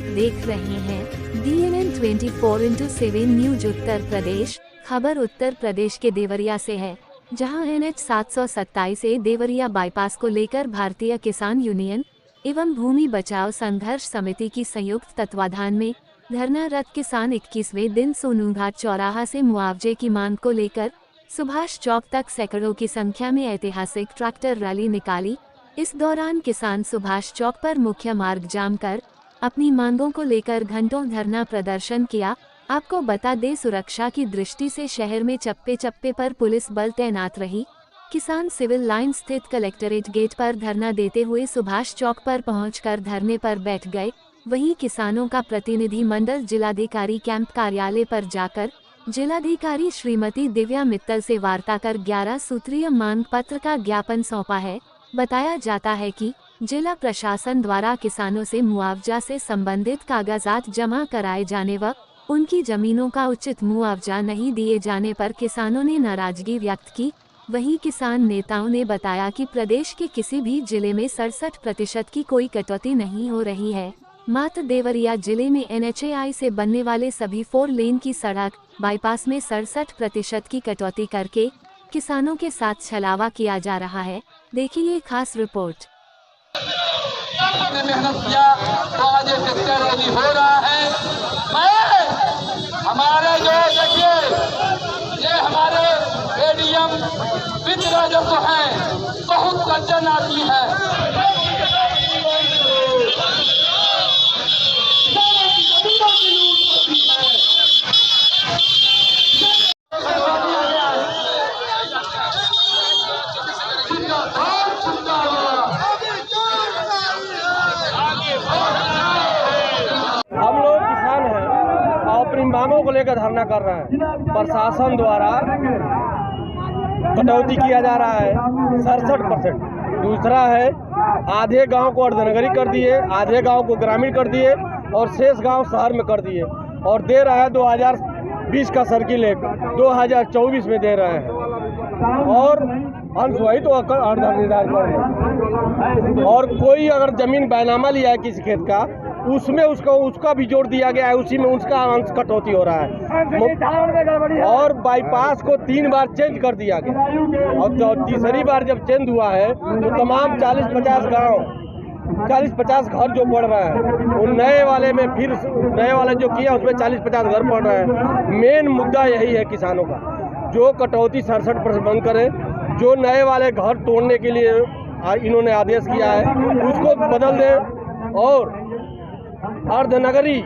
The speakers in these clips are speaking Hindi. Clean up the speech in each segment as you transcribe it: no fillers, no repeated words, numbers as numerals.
आप देख रहे हैं DNN 24/7 न्यूज उत्तर प्रदेश। खबर उत्तर प्रदेश के देवरिया से है, जहां NH 727 ए देवरिया बाईपास को लेकर भारतीय किसान यूनियन एवं भूमि बचाओ संघर्ष समिति की संयुक्त तत्वाधान में धरनारत किसान 21वें दिन सोनूघाट चौराहा से मुआवजे की मांग को लेकर सुभाष चौक तक सैकड़ों की संख्या में ऐतिहासिक ट्रैक्टर रैली निकाली। इस दौरान किसान सुभाष चौक पर मुख्य मार्ग जाम कर अपनी मांगों को लेकर घंटों धरना प्रदर्शन किया। आपको बता दें, सुरक्षा की दृष्टि से शहर में चप्पे चप्पे पर पुलिस बल तैनात रही। किसान सिविल लाइन स्थित कलेक्ट्रेट गेट पर धरना देते हुए सुभाष चौक पर पहुंचकर धरने पर बैठ गए। वहीं किसानों का प्रतिनिधि मंडल जिलाधिकारी कैंप कार्यालय पर जाकर जिलाधिकारी श्रीमती दिव्या मित्तल से वार्ता कर 11 सूत्रीय मांग पत्र का ज्ञापन सौंपा है। बताया जाता है कि जिला प्रशासन द्वारा किसानों से मुआवजा से संबंधित कागजात जमा कराए जाने व उनकी जमीनों का उचित मुआवजा नहीं दिए जाने पर किसानों ने नाराजगी व्यक्त की। वहीं किसान नेताओं ने बताया कि प्रदेश के किसी भी जिले में 67% की कोई कटौती नहीं हो रही है, मात्र देवरिया जिले में NHAI से बनने वाले सभी 4 लेन की सड़क बाईपास में 67% की कटौती करके किसानों के साथ छलावा किया जा रहा है। देखिए खास रिपोर्ट। मेहनत किया तो आज ये ट्रैक्टर रैली हो रहा है। हमारे जो देखिए ये हमारे ADM वित्त राजस्व है, बहुत कंचन आदमी है। अपनी मांगों को लेकर धरना कर रहे हैं। प्रशासन द्वारा कटौती किया जा रहा है 67%। दूसरा है, आधे गांव को अर्धनगरी कर दिए, आधे गांव को ग्रामीण कर दिए और शेष गांव शहर में कर दिए और दे रहा है 2020 का सर्किलेट 2024 में दे रहे हैं और अंश वही तो अर्धनिर्धारित कर रहे हैं। और कोई अगर जमीन बैनामा लिया है किसी खेत का, उसमें उसका भी जोड़ दिया गया है, उसी में उसका अंश कटौती हो रहा है। और बाईपास को 3 बार चेंज कर दिया गया और तीसरी बार जब चेंज हुआ है तो तमाम 40-50 गांव 40-50 घर जो पड़ रहे हैं, उन नए वाले में फिर नए वाले जो किया उसमें 40-50 घर पड़ रहे हैं। मेन मुद्दा यही है किसानों का, जो कटौती 67% बंद करे, जो नए वाले घर तोड़ने के लिए इन्होंने आदेश किया है उसको बदल दे और अर्धनगरी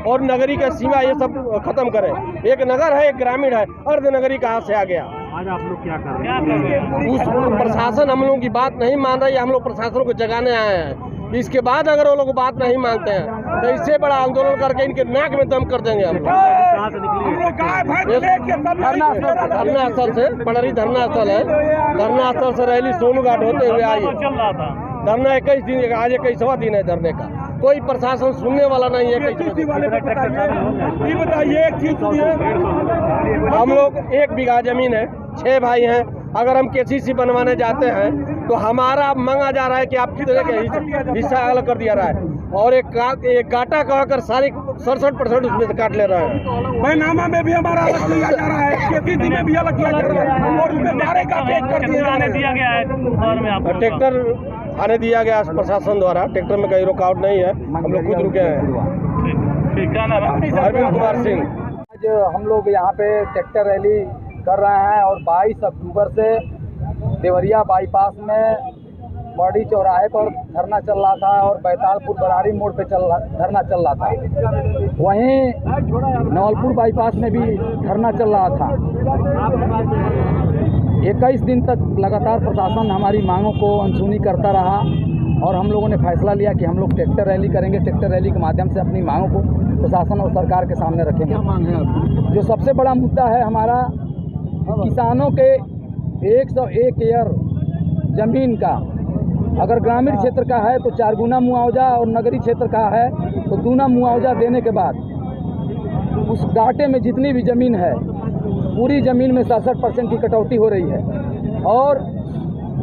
और नगरी का सीमा ये सब खत्म करें। एक नगर है, एक ग्रामीण है, अर्धनगरी कहाँ से आ गया। आज आप लोग क्या कर रहे हैं? उस प्रशासन हम लोगों की बात नहीं मान रही है, हम लोग प्रशासन को जगाने आए हैं। इसके बाद अगर वो लोग बात नहीं मानते हैं तो इससे बड़ा आंदोलन करके इनके नाक में दम कर देंगे हम लोग। धरना स्थल से पड़री धरना स्थल है, धरना स्थल से रैली सोनूघाट होते हुए आई। धरना 21 दिन, आज 21वां दिन है धरने का। कोई प्रशासन सुनने वाला नहीं है। हम लोग 1 बीघा जमीन है, 6 भाई हैं। अगर हम KCC बनवाने जाते हैं तो हमारा मांगा जा रहा है कि आप कितने का हिस्सा अलग कर दिया रहा है और एक काटा कहकर सारी 67% उसमें से काट ले रहे हैं। बैनामा में भी हमारा अलग किया जा रहा है, KCC में भी अलग किया जा रहा है और उसमें नारे का दिया गया है। ट्रैक्टर आने दिया गया प्रशासन द्वारा, ट्रैक्टर में कहीं रुकावट नहीं है, हम लोग खुद रुके हैं। अरविंद कुमार सिंह। आज हम लोग यहाँ पे ट्रैक्टर रैली कर रहे हैं और 22 अक्टूबर से देवरिया बाईपास में बड़ी चौराहे पर धरना चल रहा था और बैतालपुर बरारी मोड़ पे धरना चल रहा था। वहीं नवलपुर बाईपास में भी धरना चल रहा था। 21 दिन तक लगातार प्रशासन हमारी मांगों को अनसुनी करता रहा और हम लोगों ने फैसला लिया कि हम लोग ट्रैक्टर रैली करेंगे। ट्रैक्टर रैली के माध्यम से अपनी मांगों को प्रशासन और सरकार के सामने रखेंगे। क्या मांग है आपकी? जो सबसे बड़ा मुद्दा है हमारा, किसानों के 101 एकड़ जमीन का अगर ग्रामीण क्षेत्र का है तो 4 गुना मुआवजा और नगरीय क्षेत्र का है तो 2 गुना मुआवजा देने के बाद उस घाटे में जितनी भी ज़मीन है पूरी ज़मीन में 67% की कटौती हो रही है और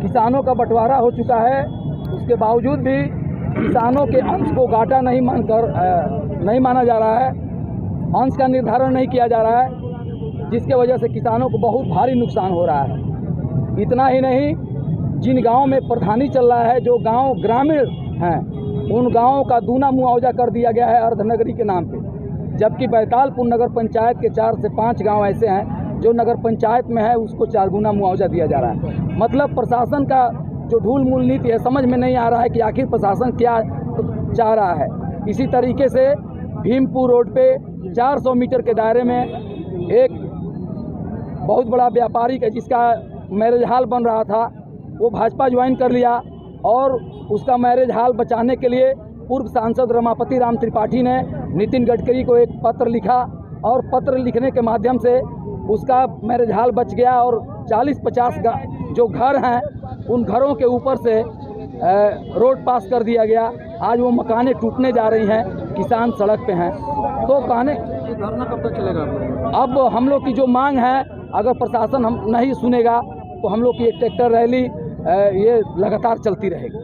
किसानों का बंटवारा हो चुका है। उसके बावजूद भी किसानों के अंश को घाटा नहीं माना जा रहा है, अंश का निर्धारण नहीं किया जा रहा है, जिसके वजह से किसानों को बहुत भारी नुकसान हो रहा है। इतना ही नहीं, जिन गांवों में प्रधानी चल रहा है, जो गांव ग्रामीण हैं, उन गांवों का दूना मुआवजा कर दिया गया है अर्धनगरी के नाम पे, जबकि बैतालपुर नगर पंचायत के 4 से 5 गांव ऐसे हैं जो नगर पंचायत में है, उसको 4 गुना मुआवजा दिया जा रहा है। मतलब प्रशासन का जो ढूल मूल नीति है, समझ में नहीं आ रहा है कि आखिर प्रशासन क्या चाह रहा है। इसी तरीके से भीमपुर रोड पे 400 मीटर के दायरे में एक बहुत बड़ा व्यापारी है जिसका मैरिज हॉल बन रहा था, वो भाजपा ज्वाइन कर लिया और उसका मैरिज हॉल बचाने के लिए पूर्व सांसद रमापति राम त्रिपाठी ने नितिन गडकरी को एक पत्र लिखा और पत्र लिखने के माध्यम से उसका मैरिज हॉल बच गया और 40-50 जो घर हैं उन घरों के ऊपर से रोड पास कर दिया गया। आज वो मकानें टूटने जा रही हैं, किसान सड़क पे हैं। तो कहने धरना कब तक चलेगा? अब हम लोग की जो मांग है, अगर प्रशासन हम नहीं सुनेगा तो हम लोग की एक ट्रैक्टर रैली ये लगातार चलती रहेगी।